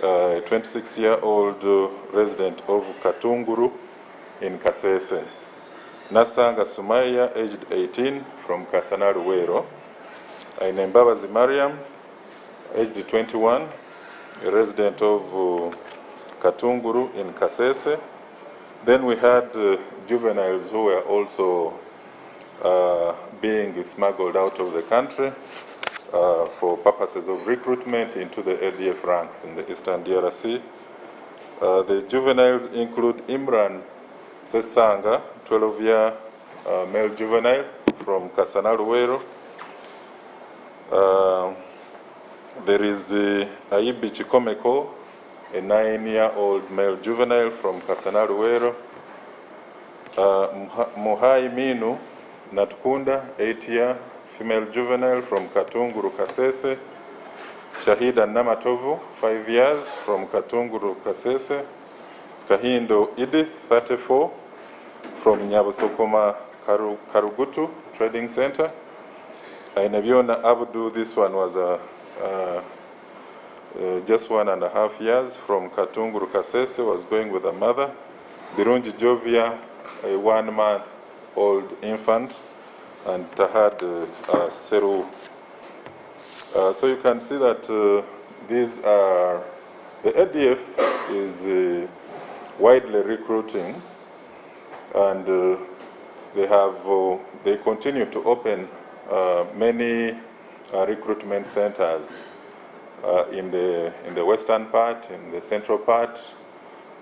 a 26-year-old resident of Katunguru in Kasese. Nasanga Sumaya, aged 18, from Kasana Ruwero. Mbabazi Mariam, aged 21, a resident of Katunguru in Kasese. Then we had juveniles who were also being smuggled out of the country for purposes of recruitment into the ADF ranks in the Eastern DRC. The juveniles include Imran Sesanga, 12-year male juvenile from Kasana Ruwero. There is Aibi Chikomeko, a 9-year-old male juvenile from Kasana Ruwero. Muhai Minu Natkunda, 8-year female juvenile from Katunguru Kasese. Shahida Namatovu, 5 years from Katunguru Kasese. Kahindo Edith, 34, from Nyabusokoma Karugutu Trading Center. Nabiona Abdu, this one was just 1.5 years from Katunguru Kasese, was going with a mother. Birunji Jovia, a 1-month-old infant, and Tahad Seru. So you can see that these are, the ADF is widely recruiting, and they continue to open many recruitment centers in the western part, in the central part.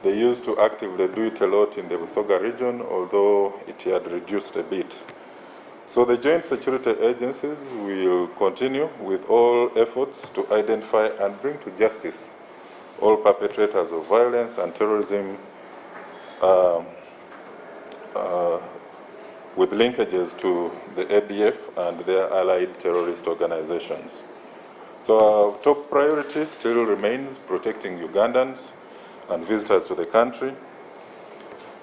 They used to actively do it a lot in the Busoga region, although it had reduced a bit. So the joint security agencies will continue with all efforts to identify and bring to justice all perpetrators of violence and terrorism with linkages to the ADF and their allied terrorist organizations. So our top priority still remains protecting Ugandans and visitors to the country.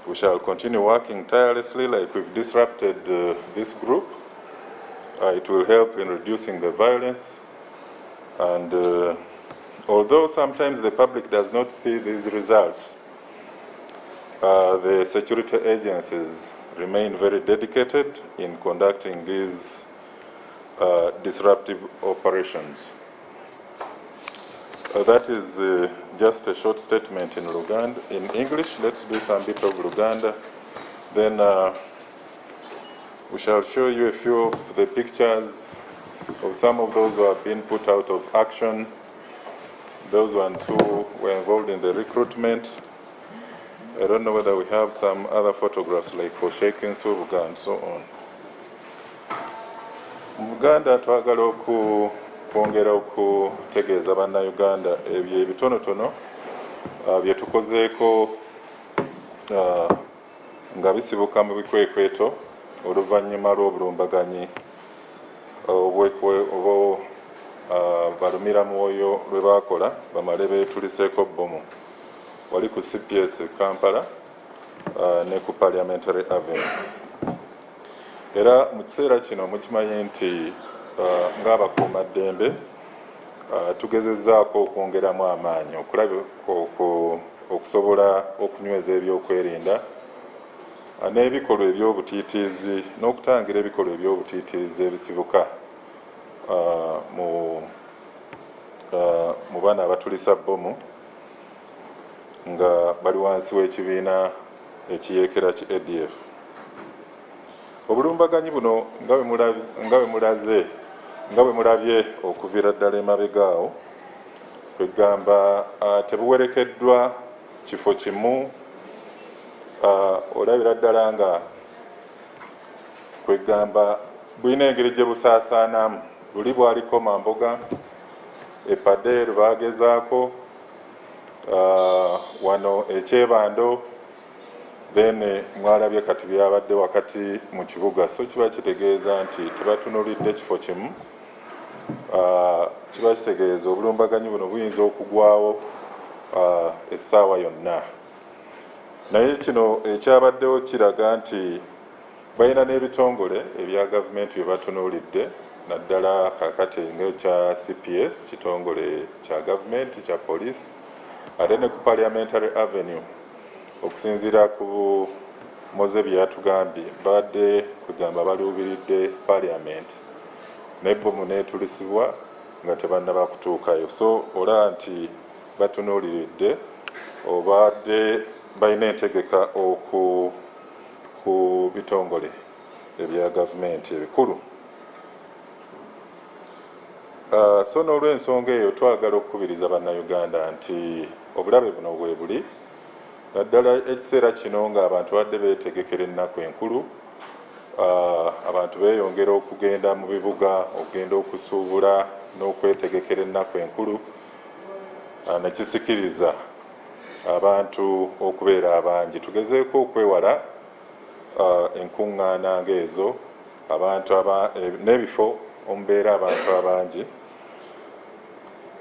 We shall continue working tirelessly like we've disrupted this group. It will help in reducing the violence. And although sometimes the public does not see these results, the security agencies remain very dedicated in conducting these disruptive operations. That is just a short statement in Luganda. In English, let's do some bit of Luganda. Then we shall show you a few of the pictures of some of those who have been put out of action, those ones who were involved in the recruitment. I don't know whether we have some other photographs like for Shaking Subuga and so on. Muganda twagala kwongera okutegeeza bannayuganda ebyo ebitonotono bye tukozeeko nga bisibuka mu bikwekweto oluvannyuma lw'obulumbaganyi balumira mwoyo lwe baakola bamale beetuliseeko bbomu wali ku CPS Kampala ne ku Parliamentary Avenue. Era mu kiseera kino mukimanyi nti ng'abakuumaddembe tugezezzaako okwongeramu amaanyi okulaba okusobola okunyweza ebyokwerinda n'ebikolwa eby'obutiitiizi n'okutangira ebikolwa eby'obutiitiizi ebisibuka mu baana abatulisa bbomu nga bali wansi w'ekibiina ekiyeekera ki ADF. Obulumbaganyi buno nga bwe mulabye okuviira ddala emabegaawo, kwegamba tebuwerekeddwa kifo kimu, olabira ddala nga kwegamba bulina engeri gye busaasaanamu. Luli bwaliko Mamboga, Epader baagezaako, wano ekyebando, then mwalabye kati byabadde wakati mu kibuga. So kiba kitegeeza nti tebatunulidde kifo kimu, kiba kitegeeza obulumbaganyi buno buyinza okugwawo essaawa yonna. Naye kino ekyabaddewo kiraga nti balina n'ebitongole ebya gavumenti bye batunuulidde, naddala kakati ng'ekya CPS, kitongole kya gavumenti kya poliisi, ate ne ku Parliamentary Avenue okusinziira ku moze byatugambye badde kugamba baluubiridde Parliament n'ebbomu neetulisibwa nga tebannaba kutuukayo, so olaba nti batunuuliridde obadde balina entegeka ku bitongole ebya gavumenti ebikulu. So n'olw'ensonga eyo twagala okukubiriza bannayuganda nti obulabe buno bwe buli, naddala ekiseera kino ng'abantu badde beetegekera ennaku enkulu, abantu beeyongera okugenda mu bibuga, okugenda okusuubula n'okwetegekera ennaku enkulu, nekisikiriza abantu okubeera abangi. Tugezeeko okwewala enkuŋŋaana ng'ezo, abantu n'ebifo omubeera abantu abangi.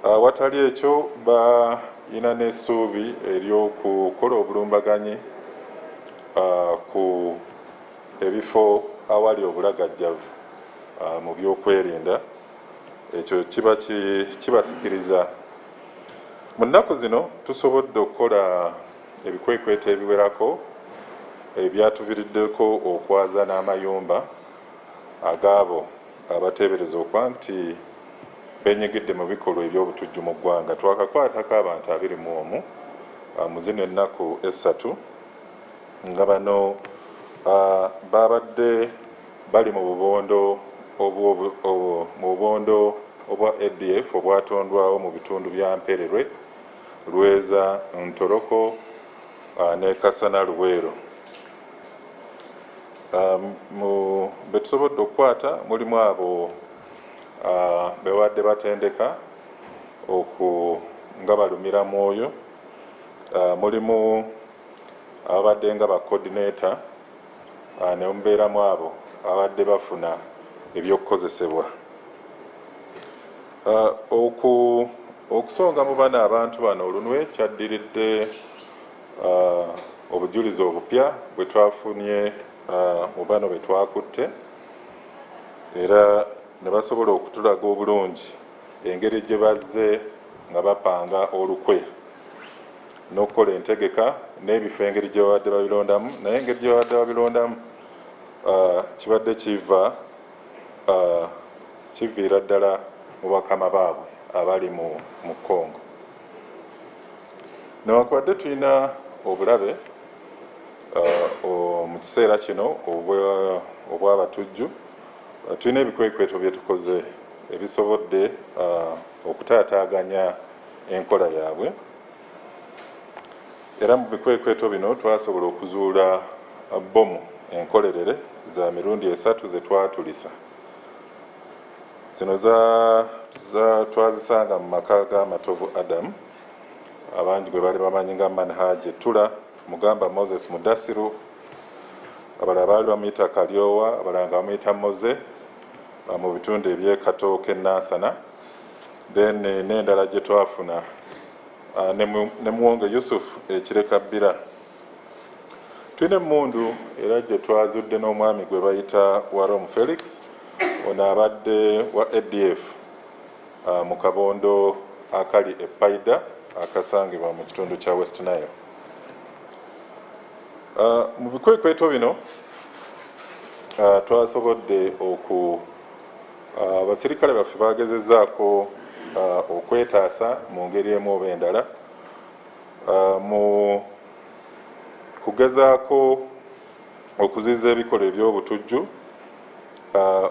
Watali ekyo balina n'essuubi ery'okukola obulumbaganyi ku ebifo awali obulagajjavu mu byokwerinda. Ekyo kibasikiriza. Mu nnaku zino tusobodde okukola ebikwekweto ebiwerako ebyatuviriddeko okwaza n'amayumba agaabo abateebereza okuba nti beenyigidde mu bikolwa eby'obutujju mu ggwanga. Twakakwatako abantu 21 mu zino ennaku 3 nga bano babadde bali mu bubondo obwa ADF obwatondwawo mu bitundu bya Mpererwe, Lweza, Ntoroko ne Kasana Luweero. Betusobodde okukwata mulimu abo bewadde batendeka nga balumira mwoyo, mulimu abadde nga bacoordinator ne mubeeramu abo abadde bafuna ebyokukozesebwa. Okusonga mu bano abantu bano olunwe kyaddiridde obujulizi obupya bwe twafunye mu bano be twakutte, era ne basobola okutulaga obulungi engeri gye bazze nga bapanga olukwe n'okukola entegeka n'ebifo engeri gye babadde babirondamu, naye engeri gye babadde babirondamu kibadde kiviira ddala mu bakama baabwe abali mu Congo. Newankubadde tulina obulabe mu kiseera kino obw'abatujju, tulina ebikwekweto bye tukoze ebisobodde okutaataaganya enkola yaabwe, era mu bikwekweto bino twasobola okuzuula bbomu enkolerere za mirundi 3 ze twatulisa. Zino twazisanga mu maka ga Matovu Adam, abangi gwe bali bamanyi nga Manhaje Tula, Mugamba Moses Mudasiru, abalala baali bamuyita Kalyowa, abalala nga bamuyita Moze mu bitundu eby'Ekatooke Nansana, then n'endala gye twafuna ne Muwonge Yusuf Ekireka Bbira. Tulina emmundu era gye twazudde n'omwami gwe bayita Warom Felix, ono abadde wa ADF mu kabondo akali e Paida akasangibwa mu kitundu kya West Nile. Mu bikwekweto bino twasobodde abasirikale baffe bagezezzaako okwetaasa mu ngeri emu oba endala mu kugezaako okuziza ebikolwa eby'obutujju.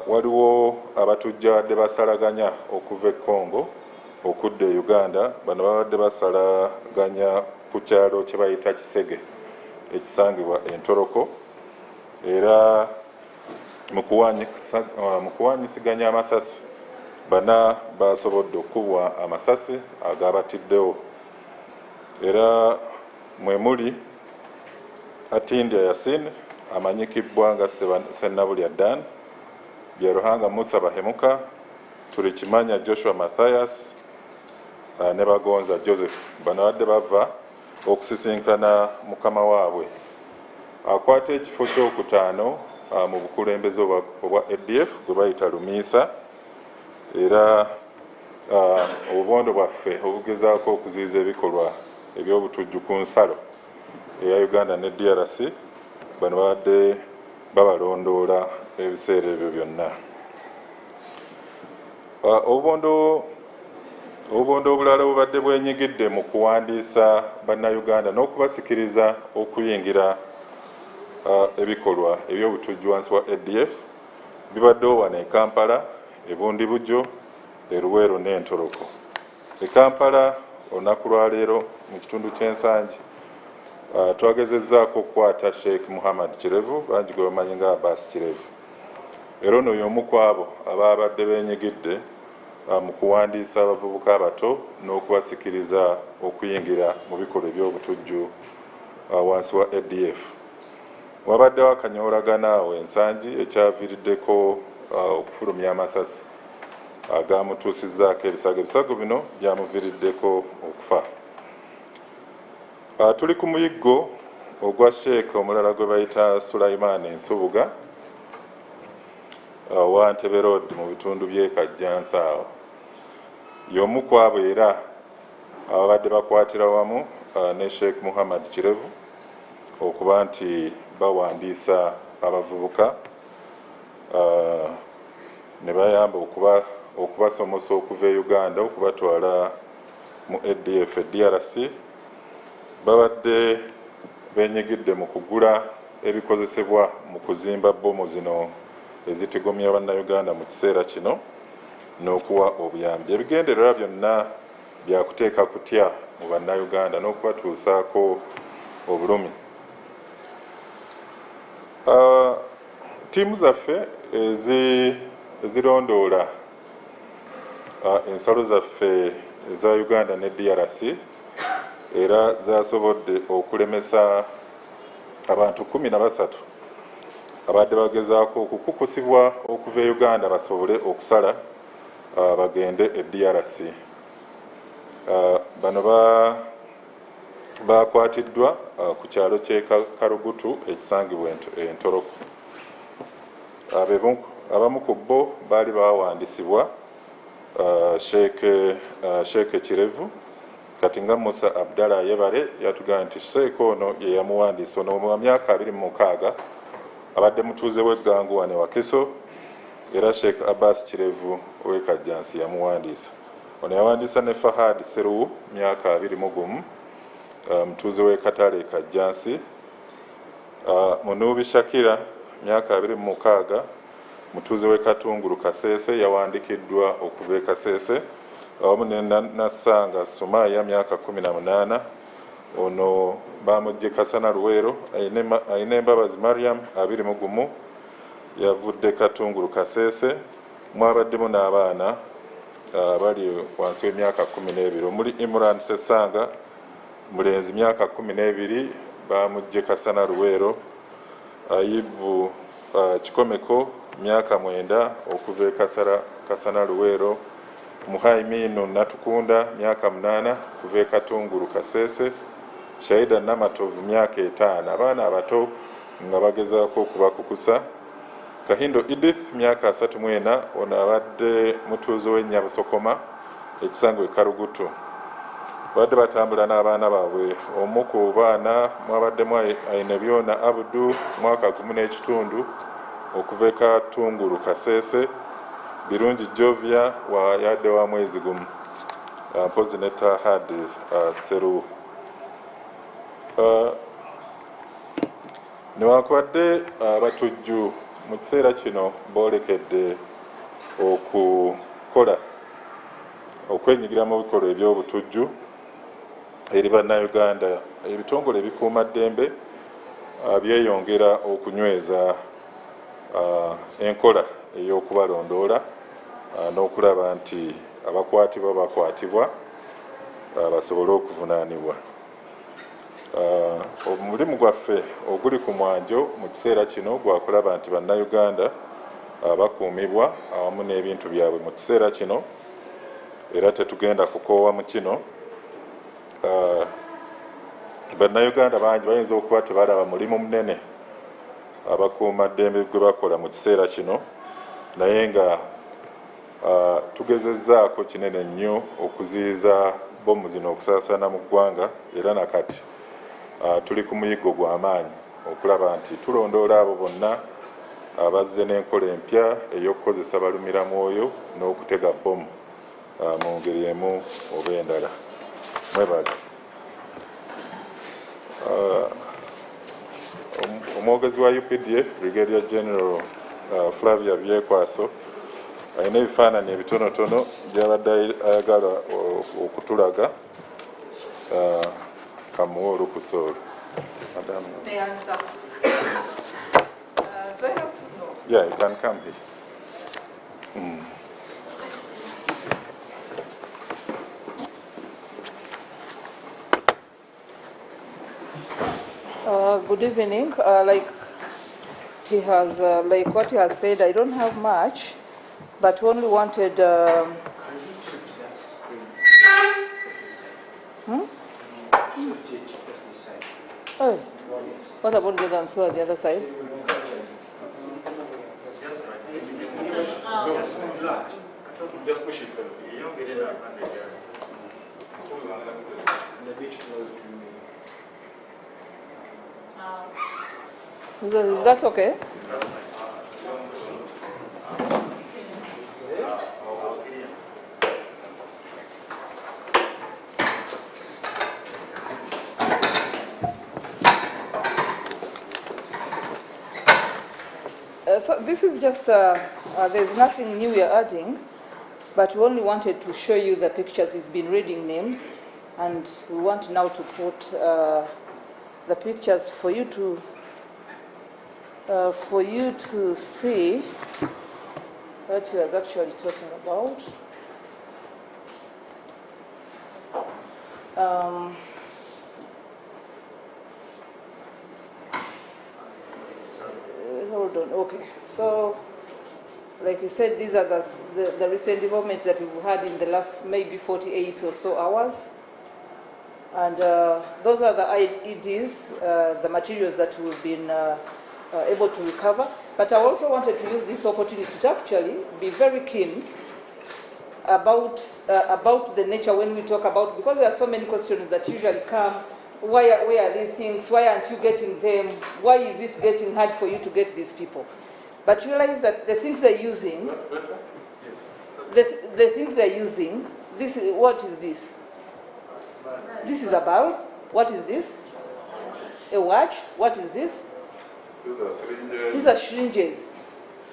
Waliwo abatujja badde basalaganya okuva e Congo okudda e Uganda. Bano babadde basalaganya ku kyalo kye bayita Kisege ekisangibwa Entoroko, era mu kuwanyisiganya amasasi bana basobodde okubwa amasasi agabatiddewo, era mwe muli Atindya Yasin amanyikibwa nga Sennabulya Dan, Byaruhanga Musa Bahemuka, Tulikimanya Joshua Mathias ne Bagonza Joseph. Bano badde bava okusisinkana mukama waabwe akwata ekifo ky'okutaano mu bukulembeze obwa ADF gwe bayita Lumiisa, era obubondo bwaffe obugezaako okuziyiza ebikolwa ebyobutujju ku nsalo eya Uganda ne DRC bano babadde babalondoola ebiseera ebyo byonna. Obubondo obulala bubadde bwenyigidde mu kuwandiisa bannayuganda n'okubasikiriza okuyingira ebikolwa ebyobutujju wansi wa ADF bibaddewo wano e Kampala, e Bundibugyo, e Luweero n'Entoroko. E Kampala olunaku lwa leero mu kitundu ky'ensangi twagezezzaako okukwata Sheikh Muhammad Kirevu, bangi gwe bamanyi nga Abbas Kirevu. Era ono y'omu ku abo ababadde beenyigidde mu kuwandiisa abavubuka abato n'okubasikiriza okuyingira mu bikolwa eby'obutujju wansi wa ADF. Wabaddewo akanyoolagana awo ensangi ekyaviiriddeko okufulumya amasasi agamutuusizzaako ebisago. Ebisago bino byamuviiriddeko okufa. Tuli ku muyiggo ogwa Sheikh omulala gwe bayita Sulaiman Ensubuga wa Ntebe Road mu bitundu by'e Kajjansi awo. Y'omu ku abo era ababadde bakwatira wamu ne Sheikh Muhammad Kirevu okuba nti bawandiisa abavubuka ne bayamba okubasomosa okuva e Uganda okubatwala mu ADF DRC. Babadde beenyigidde mu kugula ebikozesebwa mu kuzimba bbomu zino ezitigomya bannayuganda mu kiseera kino n'okuwa obuyambi. Ebigendererwa byonna byakuteeka kutya mu bannayuganda n'okubatuusaako obulumi. Ttiimu zaffe ezirondoola ensalo zaffe eza Uganda ne DRC era zasobodde okulemesa abantu 13 abadde bagezaako okukukusibwa okuva e Uganda basobole okusala bagende e DRC. Bano bakwatiddwa ku kyalo ky'e Karugutu ekisangibwa Entoroko. Abamu ku bo baali bawandiisibwa Sheikh Kirevu, kati nga Musa Abdallah Yebare yatugamba nti Sheikh ono ye yamuwandiisa. Ono mu myaka 26 abadde mutuuze w'eggangu wane Wakiso, era Sheikh Abbas Kirevu ow'e Kajjansi yamuwandiisa. Ono yawandiisa ne Fahad Seru myaka 21 mutuuze w'e Katale Kajjansi. Munubi Shakira myaka 26 mutuuze w'e Katunguru Kasese yawandikiddwa okuva e Kasese. Awamu ne Nassanga Sumaya myaka 18 ono bamugye Kasana Luweero. Ayina Embabazi Mariam 21 yavudde Katunguru Kasese. Mwabaddemu n'abaana bali wansi w'emyaka 12 omuli Imran Sesanga mulenzi myaka 12 bamugye Kasana Luweero. Ayibu Kikomeko myaka 9 okuva e Kasana Luweero. Muhaiminu Natukunda myaka 8 kuva e Katunguru Kasese. Shaida Namatovu myaka 5 abaana abato nga bagezaako okubakukusa. Kahindo Edith myaka 34 ono abadde mutuuze w'Ennyabusokoma ekisangibwa e Karugutu. Badde batambula n'abaana baabwe. Omu ku baana mwabaddemu Ainebyona Abdu mwaka 1 n'ekitundu okuva e Katunguru Kasese. Birungi Jovia yadde wa mwezi gumu mpozi ne Tahad Seru. Newankubadde abatujju mu kiseera kino boolekedde okwenyigira mu bikolwa eby'obutujju eri bannayuganda, ebitongole ebikuuma ddembe byeyongera okunyweza enkola ey'okubalondoola n'okulaba nti abakwatibwa bakwatibwa basobole okuvunaanibwa. Omulimu gwaffe oguli ku mwanjo mu kiseera kino gwakulaba nti bannayuganda bakuumibwa awamu n'ebintu byabwe mu kiseera kino, era tetugenda kukoowa mu kino. Bannayuganda bangi bayinza okuba tebalaba mulimu munene abakuuma ddembe gwe bakola mu kiseera kino, naye nga tugezezzaako kinene nnyo okuziyiza bbomu zino okusaasaana mu ggwanga, era nakati tuli ku muyiggo gw'amaanyi okulaba nti tulondoola abo bonna abazze n'enkola empya ey'okukozesa balumiramwoyo n'okutega bbomu mu ngeri emu oba endala. Mwebale. Omwogezi wa UPDF Brigadier General Flavia Byekwaso alina ebifaananyi ebitonotono by'abadde ayagala okutulaga. Kamuwe olukusa olwo. Madam. May I answer? Do I have to know? Yeah, you can come here. Good evening. Like he has, like what he has said, I don't have much, but only wanted. Oh, what about the answer on the other side? Just push it. You don't get it up. Is that okay? So this is just, there's nothing new we are adding, but we only wanted to show you the pictures. He's been reading names, and we want now to put the pictures for you to see what he was actually talking about. Hold on. Okay. So, like he said, these are the recent developments that we've had in the last maybe 48 or so hours. And those are the IEDs, the materials that we've been able to recover. But I also wanted to use this opportunity to actually be very keen about the nature when we talk about, because there are so many questions that usually come. Where are these things? Why aren't you getting them? Why is it getting hard for you to get these people? But realize that the things they're using, the things they're using, this is, what is this? This is a bulb. What is this? A watch. What is this? These are syringes. These are syringes.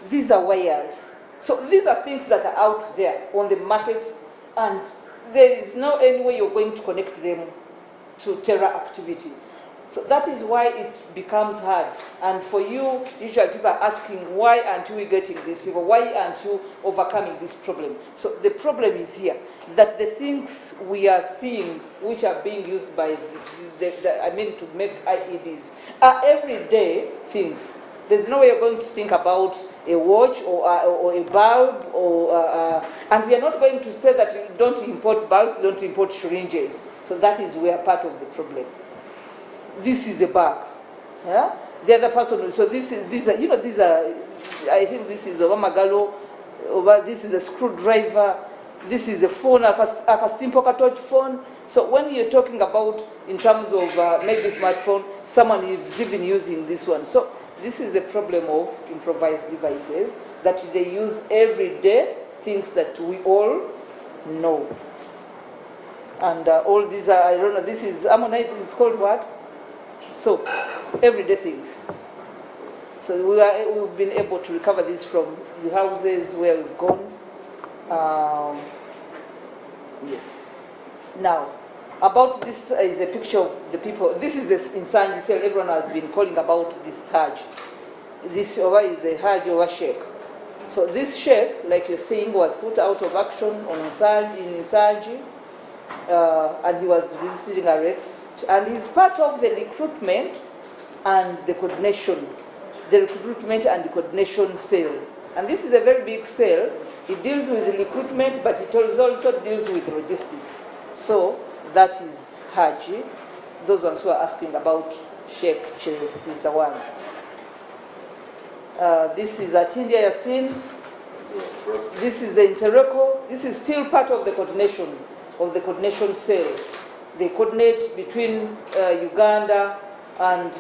These are wires. So these are things that are out there on the market, and there is no any way you're going to connect them to terror activities. So that is why it becomes hard. And for you, usually people are asking, why aren't we getting these people? Why aren't you overcoming this problem? So the problem is here, that the things we are seeing, which are being used by to make IEDs, are everyday things. There's no way you're going to think about a watch or a bulb, and we are not going to say that you don't import bulbs, don't import syringes. So that is where part of the problem. This is a bag. Yeah? The other person, so these are, I think this is Obama Gallo, this is a screwdriver, this is a phone, a simple touch phone. So when you're talking about, in terms of maybe smartphone, someone is even using this one. So this is the problem of improvised devices, that they use everyday things that we all know. And all these are, I don't know, this is ammonite, it's called what? So, everyday things. So we've been able to recover this from the houses where we've gone. Yes. Now, about this is a picture of the people. This is the Insanji cell. Everyone has been calling about this Hajj. This over is a Hajj over Sheikh. So this Sheikh, like you're saying, was put out of action on Insanji. And he was resisting arrest, and he's part of the recruitment and the coordination, the recruitment and the coordination cell. And this is a very big cell. It deals with the recruitment, but it also deals with logistics. So that is Haji. Those ones who are asking about Sheikh is the one. This is Atindia Yassin. This is the Interreco. This is still part of the coordination of the coordination cell. They coordinate between Uganda and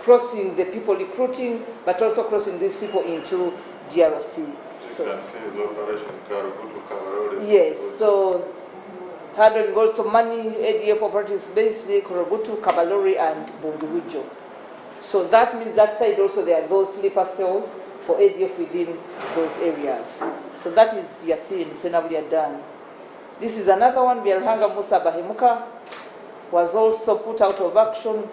crossing the people recruiting, but also crossing these people into DRC. So you can see his operation Karugutu Kabarole. Yes, so handling also money, ADF operatives basically Korogutu, Kabalori, and Bunduwijo. So that means that side also there are those sleeper cells for ADF within those areas. So that is Yasin Senabria done. This is another one, Biarhanga Musa Bahemuka was also put out of action.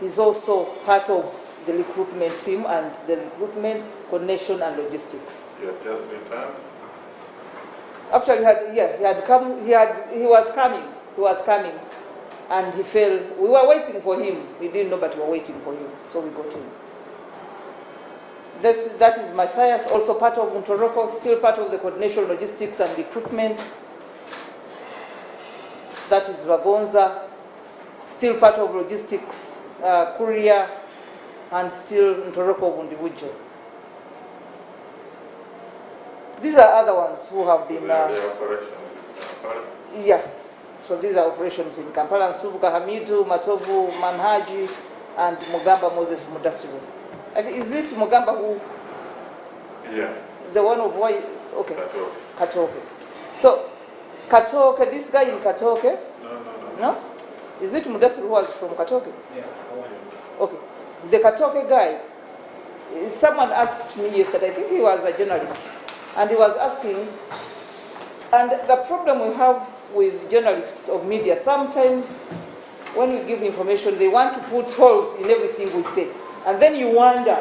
He's also part of the recruitment team and the recruitment, coordination, and logistics. He had just returned? Actually, he was coming, and he fell. We were waiting for him. We didn't know, but we were waiting for him, so we got him. That is Matthias, also part of Untoroko, still part of the coordination, logistics, and recruitment. That is Vagonza, still part of logistics, courier, and still Untoroko Bundibujo. These are other ones who have been... operations in Kampala? Yeah. So these are operations in Kampala, Nsubuga Hamidu, Matovu, Manhaji, and Mugamba Moses Mudasiru. Is it Mugamba who? Yeah. The one of why? Okay. Katoke. Katoke. So, Katoke, this guy in Katoke? No. No? Is it Mudasiru who was from Katoke? Yeah. Okay. The Katoke guy, someone asked me yesterday, I think he was a journalist, and he was asking, and the problem we have with journalists of media, sometimes when we give information, they want to put holes in everything we say. And then you wonder,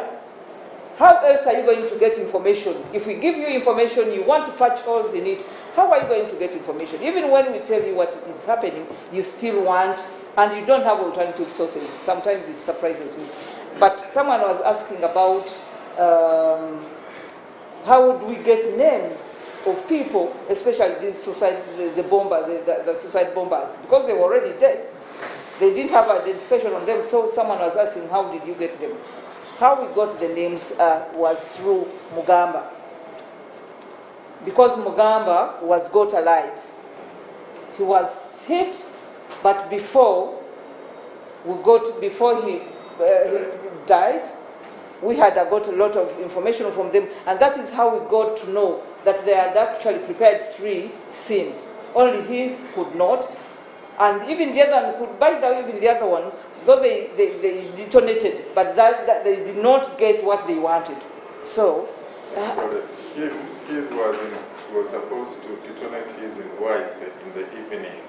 how else are you going to get information? If we give you information, you want to patch holes in it, how are you going to get information? Even when we tell you what is happening, you still want, and you don't have alternative sources. Sometimes it surprises me. But someone was asking about how would we get names of people, especially these suicide, the suicide bombers, because they were already dead. They didn't have identification on them, so someone was asking, how did you get them? How we got the names was through Mugamba. Because Mugamba was got alive. He was hit, but before he died, we had got a lot of information from them, and that is how we got to know that they had actually prepared 3 scenes. Only his could not, and even the other one could. By the way, even the other ones, though they detonated, but that they did not get what they wanted. So, his was supposed to detonate his in Wise in the evening.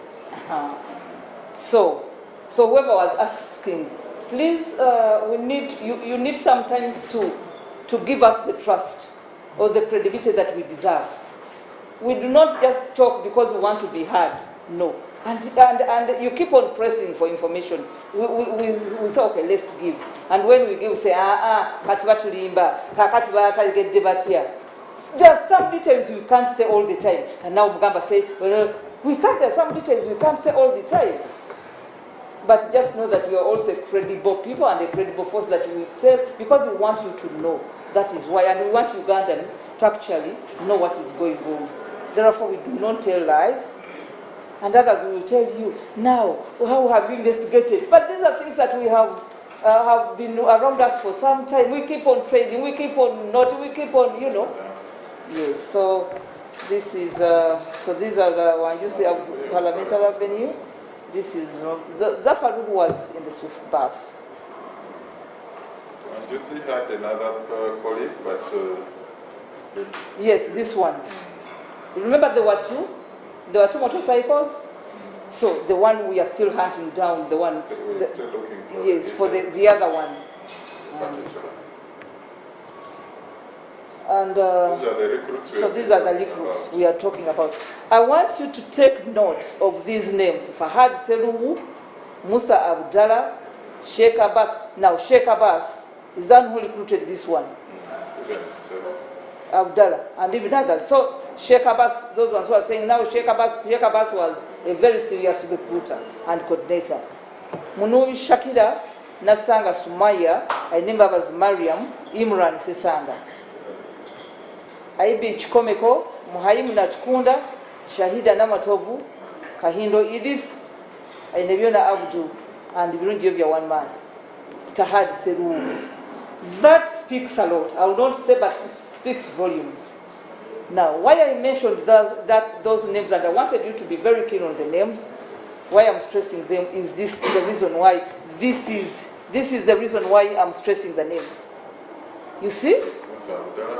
So whoever was asking, please, we need you need sometimes to give us the trust or the credibility that we deserve. We do not just talk because we want to be heard. No. And you keep on pressing for information. We say, okay, let's give. And when we give, we say, there are some details we can't say all the time. And now Mugamba say, well, there are some details we can't say all the time. But just know that we are also credible people and a credible force that we tell, because we want you to know. That is why, and we want Ugandans to actually know what is going on. Therefore, we do not tell lies. And others will tell you, now, how have you investigated? But these are things that we have been around us for some time. We keep on trading, we keep on Yes, so this is, so these are the ones you see of Parliamentary Avenue. This is, Zafaru was in the Swift bus. And you see had another colleague, but... Yes, this one. Remember there were 2? There were 2 motorcycles. So the one we are still hunting down, the one... We're still looking for... Yes, for the other one. And these are the recruits. So these are the recruits we are talking about. I want you to take note of these names. Fahad Seluwu, Musa Abdallah, Sheikh Abbas. Now Sheikh Abbas is the one who recruited this one. Abdallah and even others. So Sheikh Abbas, those ones who are saying now Sheikh Abbas was a very serious recruiter and coordinator. Munubi Shakira, Nasanga Sumaya, I name was Mariam, Imran Sisanga. Aibi Chikomeko, Muhaimu Natkunda, Shahida Namatovu, Kahindo Edith, Ainebiona Abdu, and Birungi Jovia one man. Tahad Seru. That speaks a lot. I will not say, but it speaks volumes. Now, why I mentioned those names, and I wanted you to be very keen on the names, why I'm stressing them is this the reason why this is the reason why I'm stressing the names. You see?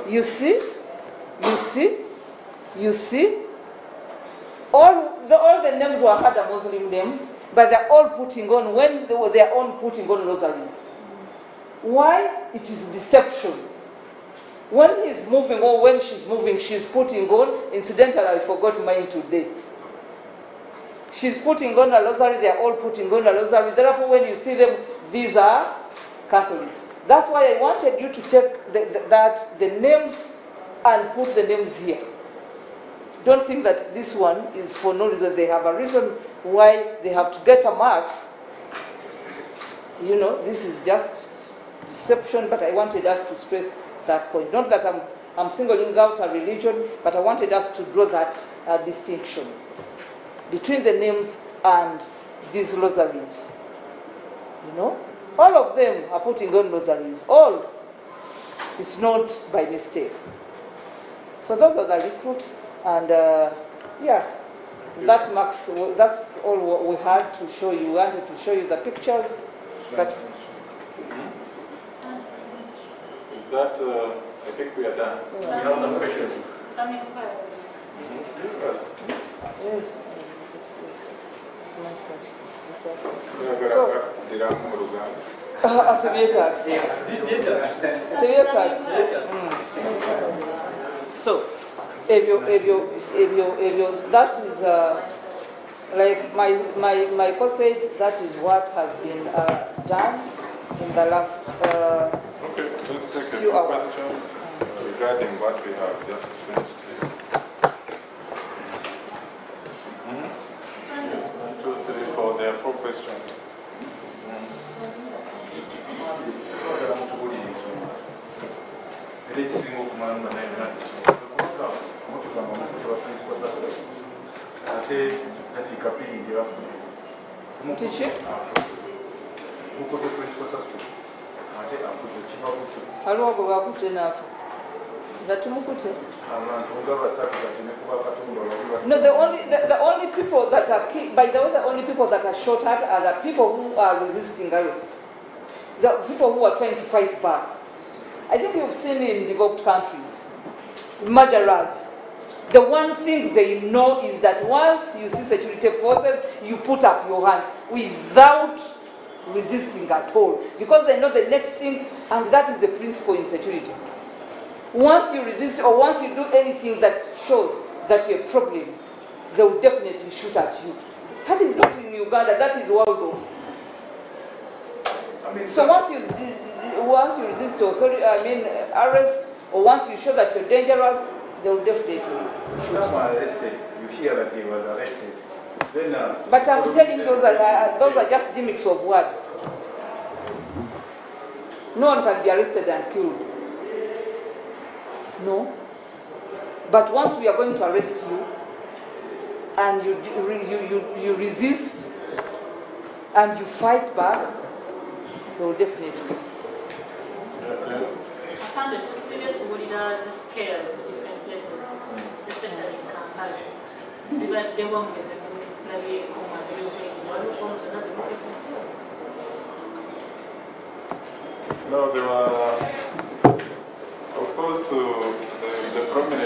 You see? You see? You see? All the names were Hada Muslim names, but they're all putting on, when they were their own putting on rosaries. Why? It is deception. When he's moving or when she's moving, she's putting on, incidentally, I forgot mine today. She's putting on a rosary, they're all putting on a rosary. Therefore, when you see them, these are Catholics. That's why I wanted you to take the names and put the names here. Don't think that this one is for no reason. They have a reason why they have to get a mark. You know, this is just deception, but I wanted us to stress that point. Not that I'm singling out a religion, but I wanted us to draw that distinction between the names and these rosaries. You know, all of them are putting on rosaries. All. It's not by mistake. So those are the recruits, and yeah, that's all what we had to show you. We wanted to show you the pictures, but. Is that, I think we are done. We have some questions. Some inquiries. Yes. So, that is like my course said, that is what has been done in the last Okay, let's take a few questions regarding what we have just finished. Yes, 1, 2, 3, 4. There are 4 questions. Haliwo gwe bakutte naafa nga tumukute. No, the only people that are by the way, the only people that are shot at are the people who are resisting arrest, the people who are trying to fight back. I think you've seen in developed countries, murderers. The one thing they know is that once you see security forces, you put up your hands without resisting at all, because they know the next thing, and that is the principle in security. Once you resist or once you do anything that shows that you're a problem, they will definitely shoot at you. That is not in Uganda, that is world over. So once you resist arrest, or once you show that you're dangerous, they will definitely shoot. Someone arrested, you hear that he was arrested. Then, but I'm telling you, those are just gimmicks of words. No one can be arrested and killed. No. But once we are going to arrest you, and you resist, and you fight back, they will definitely. I found that the serious borders scares different places, especially in Kampala. They won't visit. No, there were, of course, the prominent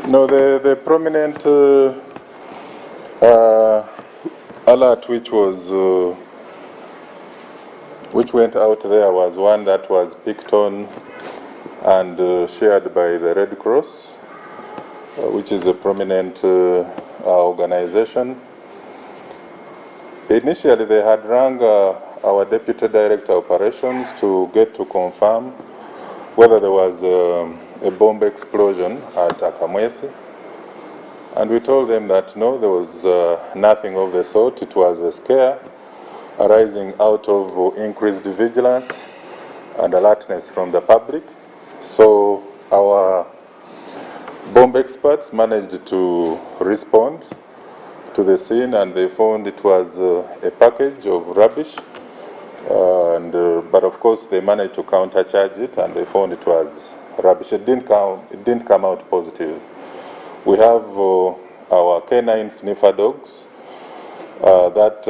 No, the prominent alert which went out there was one that was picked on and shared by the Red Cross, which is a prominent organization. Initially, they had rang our Deputy Director Operations to get to confirm whether there was a bomb explosion at Akamwesi. And we told them that no, there was nothing of the sort. It was a scare arising out of increased vigilance and alertness from the public. So our bomb experts managed to respond to the scene, and they found it was a package of rubbish. But of course, they managed to countercharge it, and they found it was rubbish. It didn't come out positive. We have our canine sniffer dogs that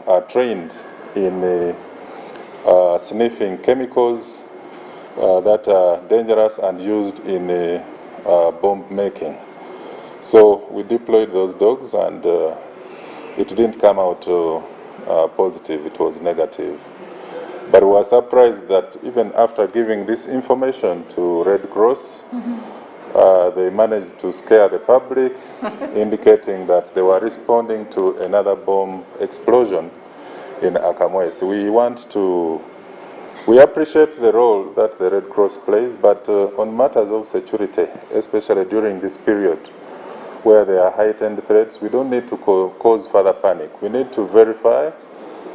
are trained in sniffing chemicals that are dangerous and used in bomb making. So we deployed those dogs, and it didn't come out positive, it was negative. But we were surprised that even after giving this information to Red Cross, they managed to scare the public, indicating that they were responding to another bomb explosion in Akamwesi. We appreciate the role that the Red Cross plays, but on matters of security, especially during this period where there are heightened threats, we don't need to cause further panic. We need to verify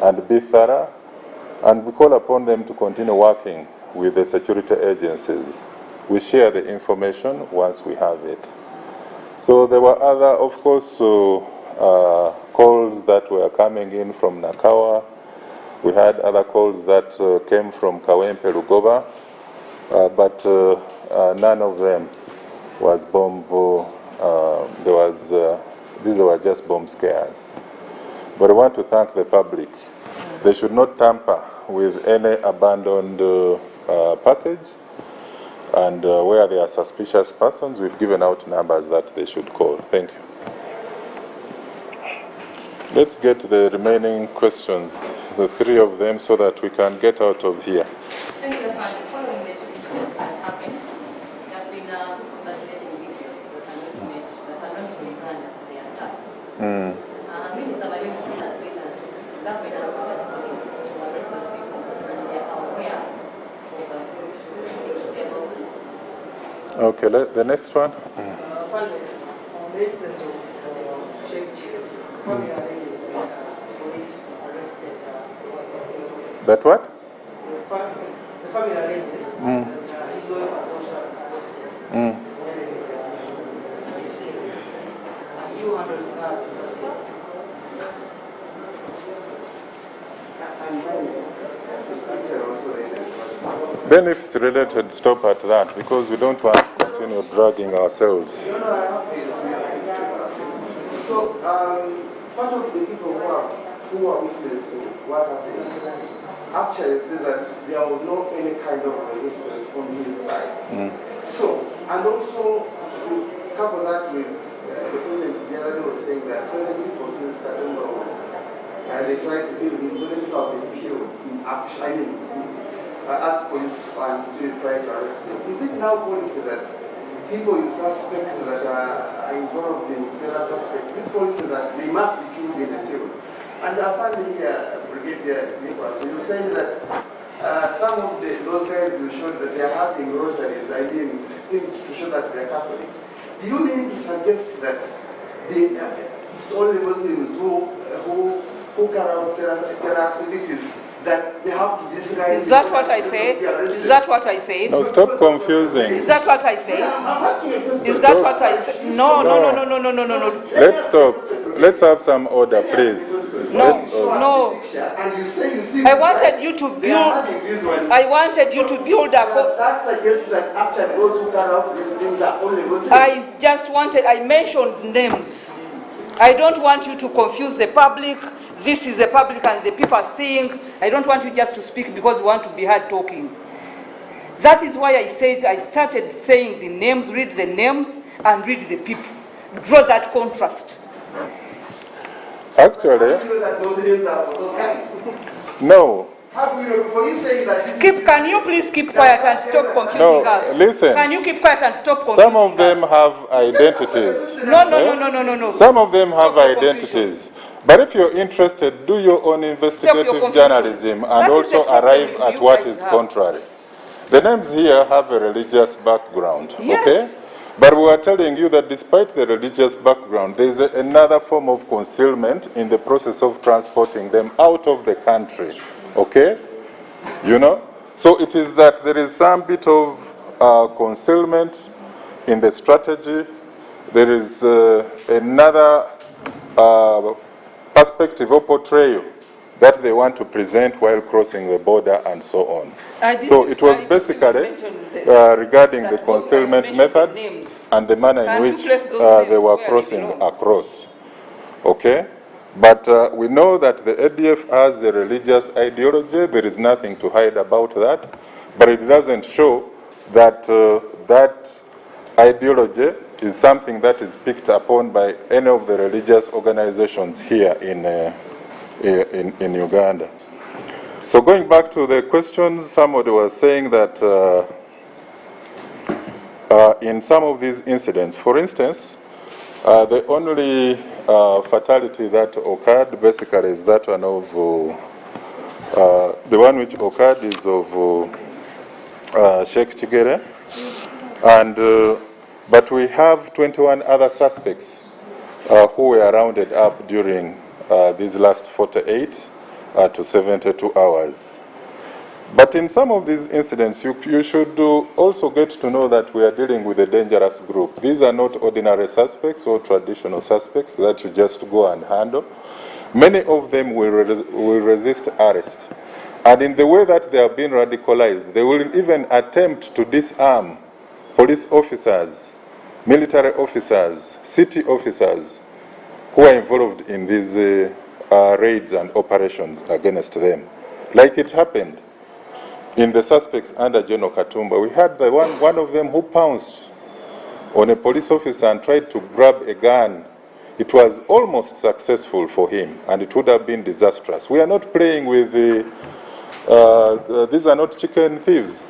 and be thorough, and we call upon them to continue working with the security agencies. We share the information once we have it. So there were other, of course, calls that were coming in from Nakawa. We had other calls that came from Kawempe Lugoba, but none of them was bomb. These were just bomb scares. But I want to thank the public. They should not tamper with any abandoned package, and where there are suspicious persons, we've given out numbers that they should call. Thank you. Let's get the remaining questions, the three of them, so that we can get out of here. Thank you, following the incidents that happened, there have been circulating videos that are not from Uganda for the attacks. Minister Mayogo has said that the government has ordered police to arrest those people, and they are aware of the groups who say about it. Okay, the next one. Finally, on the instance of Sheikh Jill, family alleges that police arrested That what? the family alleges that his wife was also arrested when and you handled her as a suspect. Then if it's related, stop at that, because we don't want to continue dragging ourselves. So, part of the people who are witness to what happened actually said that there was no any kind of resistance on his side. So, and also, to couple that with the president the other day was saying that 70 persons Katumba was, they tried to kill him, so many people have been killed in action. I mean, as police and still try to arrest them. Is it now policy that people you suspect that are involved in terror suspects, this policy that they must be killed in the field? And apparently here, Brigadier Nicholas, you were saying that some of those guys you showed that they are having rosaries, I mean, things to show that they are Catholics. Do you mean to suggest that it's only Muslims who carry out terror activities, that they have to disguise? Is that what I said? Is that what I said? No, stop confusing. Is that what I said? I'm asking a question. Is that what I said? No. Let's stop. Let's have some order, please. No. And you say you see I wanted you to they are build. having this one. I wanted you to build a. That suggests that actually those who carry out these things are only Muslims. I mentioned names. I don't want you to confuse the public. This is the public and the people are seeing. I don't want you just to speak because we want to be heard talking. That is why I started saying the names, read the names, and read the people. Draw that contrast. Actually, that those names are for those guys. no. How do you, for you saying that Can you please keep quiet and stop confusing No, us? listen. Can you keep quiet and stop confusing Some of them us? have identities. No. Some of them have Stop your identities. But if you're interested, do your own investigative confusion. journalism and That is also the problem arrive at you what guys is have. contrary. The names here have a religious background, Yes. okay? But we are telling you that despite the religious background, there is another form of concealment in the process of transporting them out of the country. Okay? You know? So it is that there is some bit of concealment in the strategy. There is another perspective or portrayal that they want to present while crossing the border and so on. So it was basically regarding the concealment methods and the manner in which they were crossing across. Okay? But we know that the ADF has a religious ideology. There is nothing to hide about that. But it doesn't show that that ideology is something that is picked upon by any of the religious organizations here in Uganda. So going back to the questions, somebody was saying that in some of these incidents, for instance, the only fatality that occurred basically is that one of, the one which occurred is of Sheikh Chigere. And, but we have 21 other suspects who were rounded up during these last 48 to 72 hours. But in some of these incidents, you should also get to know that we are dealing with a dangerous group. These are not ordinary suspects or traditional suspects that you just go and handle. Many of them will resist arrest. And in the way that they have been radicalized, they will even attempt to disarm police officers, military officers, city officers who are involved in these raids and operations against them. Like it happened in the suspects under General Katumba. We had one of them who pounced on a police officer and tried to grab a gun. It was almost successful for him, and it would have been disastrous. We are not playing with these are not chicken thieves.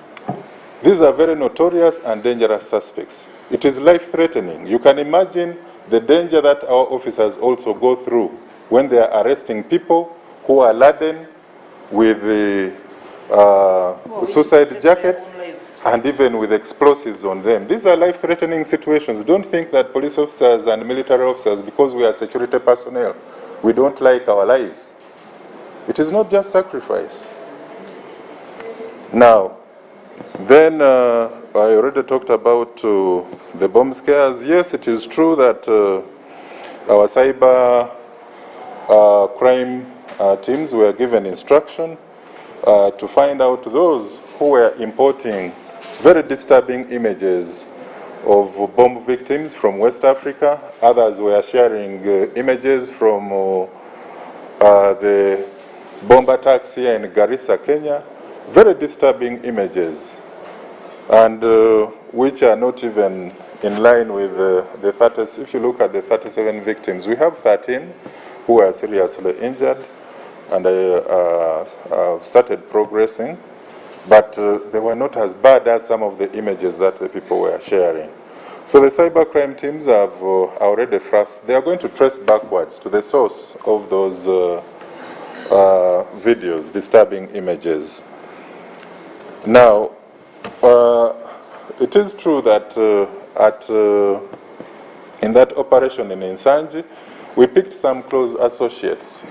These are very notorious and dangerous suspects. It is life-threatening. You can imagine the danger that our officers also go through when they are arresting people who are laden with the suicide jackets and even with explosives on them. These are life-threatening situations. Don't think that police officers and military officers, because we are security personnel, we don't like our lives. It is not just sacrifice. Now, then I already talked about the bomb scares. Yes, it is true that our cyber crime teams were given instruction to find out those who were importing very disturbing images of bomb victims from West Africa. Others were sharing images from the bomb attacks here in Garissa, Kenya. Very disturbing images, and which are not even in line with the 30. If you look at the 37 victims, we have 13 who are seriously injured, and have started progressing, but they were not as bad as some of the images that the people were sharing. So the cybercrime teams have already they are going to trace backwards to the source of those videos, disturbing images. Now, it is true that in that operation in Insanji, we picked some close associates.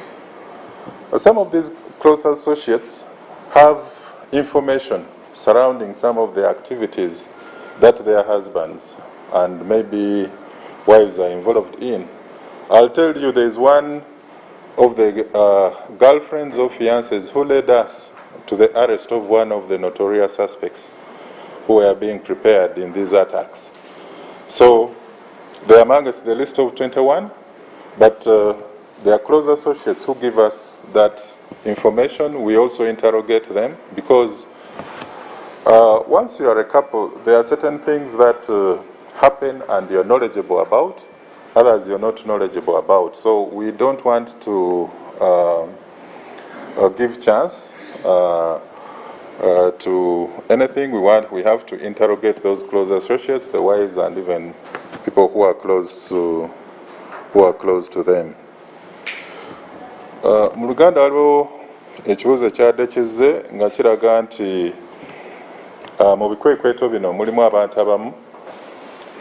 Some of these close associates have information surrounding some of the activities that their husbands and maybe wives are involved in. I'll tell you, there is one of the girlfriends or fiancés who led us to the arrest of one of the notorious suspects who were being prepared in these attacks. So they are amongst the list of 21, but they are close associates who give us that information. We also interrogate them because once you are a couple, there are certain things that happen and you're knowledgeable about, others you're not knowledgeable about. So we don't want to give chance to anything. We have to interrogate those close associates, the wives, and even people who are close to them. Mu Luganda waliwo ekibuuzo ekyadde kizze nga kiraga nti mu bikwekweto bino mulimu abantu abamu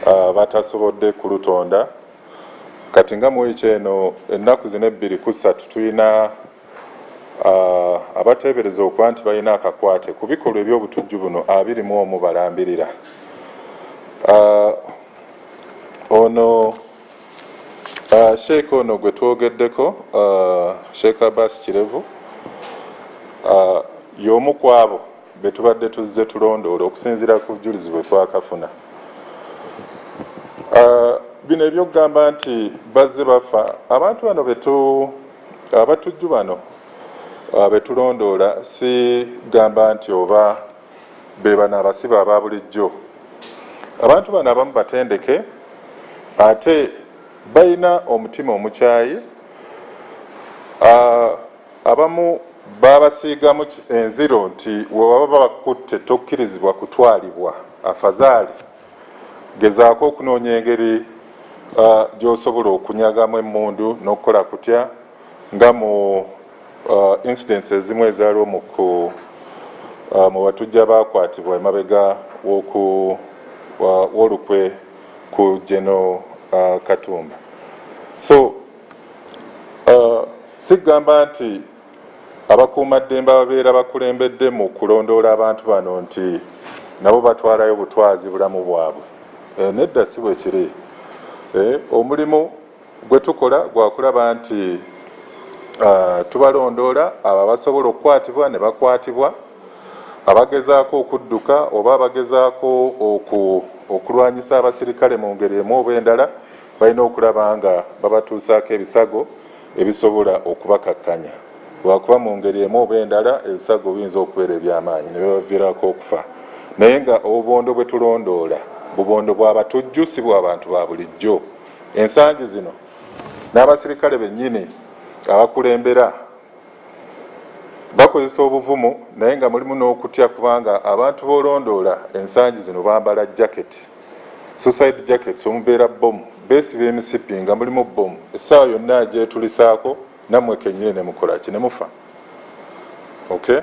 batasobodde kulutonda. Kati nga mu wiiki eno ennaku zino 2 ku 3 tulina abateebereza okuba nti balina akakwate ku bikolwa eby'obutujju buno 21 balambirira. Ono Sheikh ono gwe twogeddeko, Sheikh Abbas Kirevu, y'omu ku abo be tubadde tuzze tulondoola okusinziira ku bujulizi bwe twakafuna. Bino ebyokugamba nti bazze bafa, abantu bano abatujju bano betulondoola si gamba nti oba be bano abasibe aba bulijjo. Abantu bano abamu batendeke ate balina omutima omukyayi, abamu babasiigamu enziro nti webaba bakutte tokkirizibwa kutwalibwa, afazaali gezaako okunoonya engeri gy'osobola okunyagamu emmundu n'okukola kutya, nga mu incidents ezimu ezaaliwo mu batujja baakwatibwa emabega w'olukwe ku General Katumba. So sigamba nti abakuumaddembe ababeera bakulembedde mu kulondoola abantu bano nti nabo batwalayo butwazi bulamu bwabwe. Nedda si bwe kiri. Omulimu gwe tukola gwa kulaba nti tubalondoola abo abasobola okukwatibwa ne bakwatibwa, abagezaako okudduka oba abagezaako okulwanyisa abasirikale mu ngeri emu oba endala, balina okulaba nga babatuusaako ebisago ebisobola okubakakkanya. Lwakuba mu ngeri emu oba endala ebisago biyinza okubeera eby'amaanyi ne bibaviirako okufa. Naye nga obubondo bwe tulondoola bubondo bw'abatujju si bw'abantu ba bulijjo. Ensangi zino n'abasirikale bennyini abakulembera bakozesa obuvumu, naye nga mulimu n'okutya kubanga abantu b'olondoola ensangi zino bambala jaketi, suicide jackets, omubeera bomu, beesiba emisipi nga mulimu bomu, essaawa yonna gyetulisaako nammwe kennyini ne mukola ki ne mufa. Okay?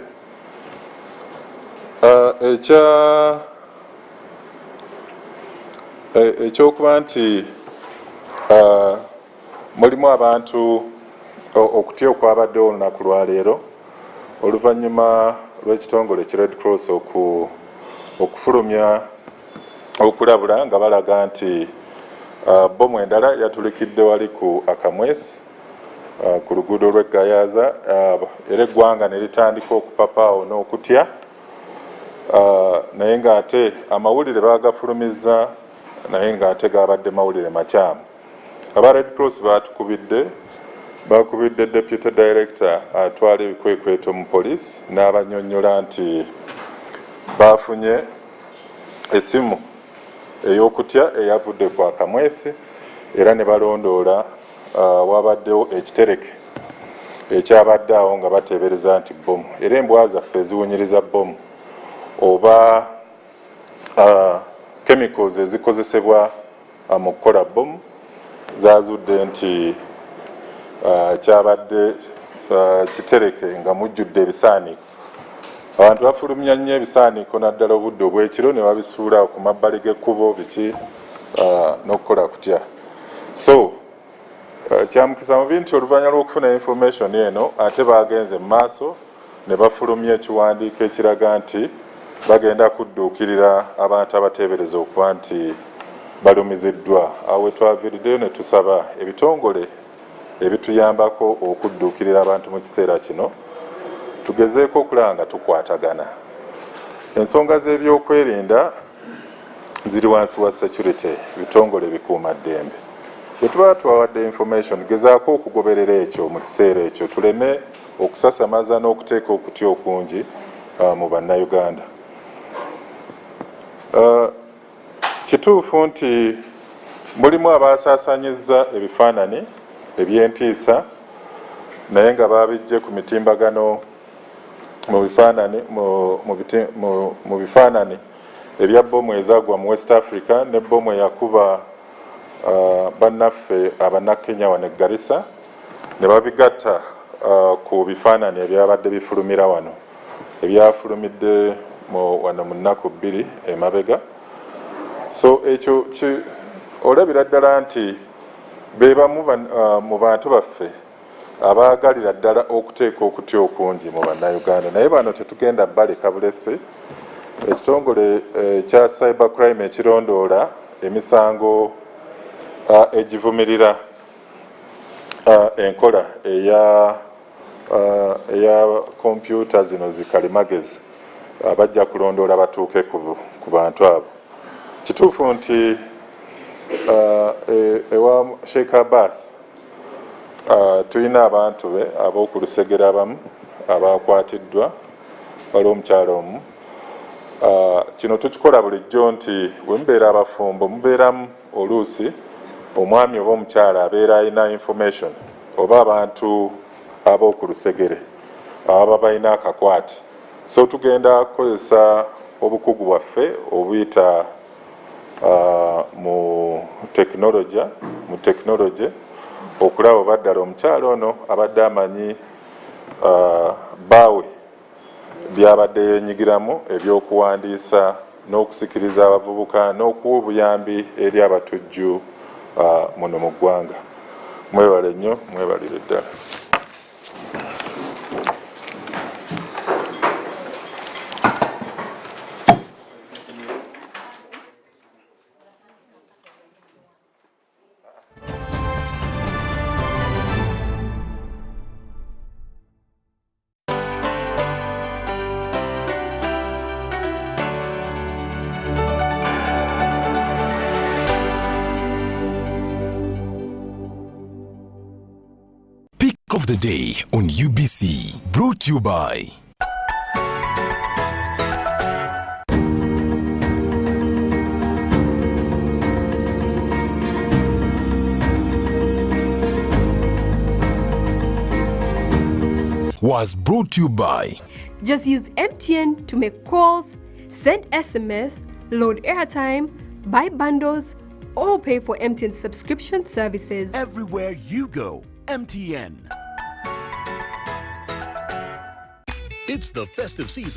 Ekyokuba nti mulimu abantu okutya okwabaddewo olunaku lwaleero oluvannyuma lw'ekitongole ki Red Cross okufulumya okulabula nga balaga nti bomu endala yatulikidde wali ku Akamwesi ku luguudo lw'Egayaza, era eggwanga ne litandika okupapaawo n'okutya, naye ng'ate amawulire baagafulumizza naye ng'ate gaabadde mawulire makyamu. Aba Red Cross bakubidde Deputy Director atwala ebikwekweto mu poliisi n'abannyonnyola nti bafunye essimu ey'okutya eyavudde ku Akamwesi era ne balondoola wabaddewo ekitereke ekyabadde awo nga bateebereza nti bomu, era embwa zaffe eziwunyiriza bomu oba chemicals ezikozesebwa mu kukola bomu zaazudde nti kyabadde kitereke nga mujjudde ebisaaniiko. Abantu bafulumya nnyo ebisaaniiko naddala obudde obw'ekiro ne babisuula ku mabbali g'ekkubo biki n'okukola kutya. So kyamukisa mubi nti oluvannyuma lw'okufuna information eno ate baagenze mu maaso ne bafulumya ekiwandiiko ekiraga nti bagenda kudduukirira abantu abateebereza okuba nti balumiziddwa. Awo twaviiriddeyo ne tusaba ebitongole ebituyambako okudduukirira abantu mu kiseera kino tugezeeko okulaba nga tukwatagana. Ensonga z'ebyokwerinda ziri wansi wa security, bitongole bikuumaddembe. Bwe tuba tubawadde information gezaako okugoberera ekyo mu kiseera ekyo, tuleme okusasamaza n'okuteeka okutya okungi mu bannayuganda. Kituufu nti mulimu abaasaasaanyizza ebifaananyi eby'entiisa naye nga baabijje ku mitimbagano mu bifaananyi ebya bomu ezaagwa mu West Africa ne bomu eyakuba bannaffe abannakenya wano e Garissa, ne babigatta ku bifaananyi ebyabadde bifulumira wano ebyafulumidde wano mu nnaku 2 emabega. So ekyo olabira ddala nti bebamu mu bantu baffe abaagalira ddala okuteeka okutya okungi mu bannayuganda, naye bano tetugenda baleka bulese. Ekitongole ekya cybercrime ekirondoola emisango egivumirira enkola eya kompyuta zino zikalimagezi bajja kulondoola batuuke ku bantu abo. Kituufu nti ewa Sheikh Abbas tulina abantu be ab'okulusegera abamu abakwatiddwa, waliwo omukyalo omu. Kino tukikola bulijjo nti bwe mubeera abafumbo mubeeramu oluusi omwami oba omukyala abeera alina information oba abantu ab'okulusegere ababa balina akakwati. So tugenda kukozesa obukugu bwaffe obuyita mu technology okulaba oba ddala omukyala ono abadde amanyi baawe byabadde yenyigiramu ebyokuwandiisa n'okusikiriza abavubuka n'okuwa obuyambi eri abatujju muno mu ggwanga. Mwebale nnyo, mwebalire ddala. Of the day on UBC, brought to you by Just use MTN to make calls, send SMS, load airtime, buy bundles, or pay for MTN subscription services. Everywhere you go, MTN. It's the festive season.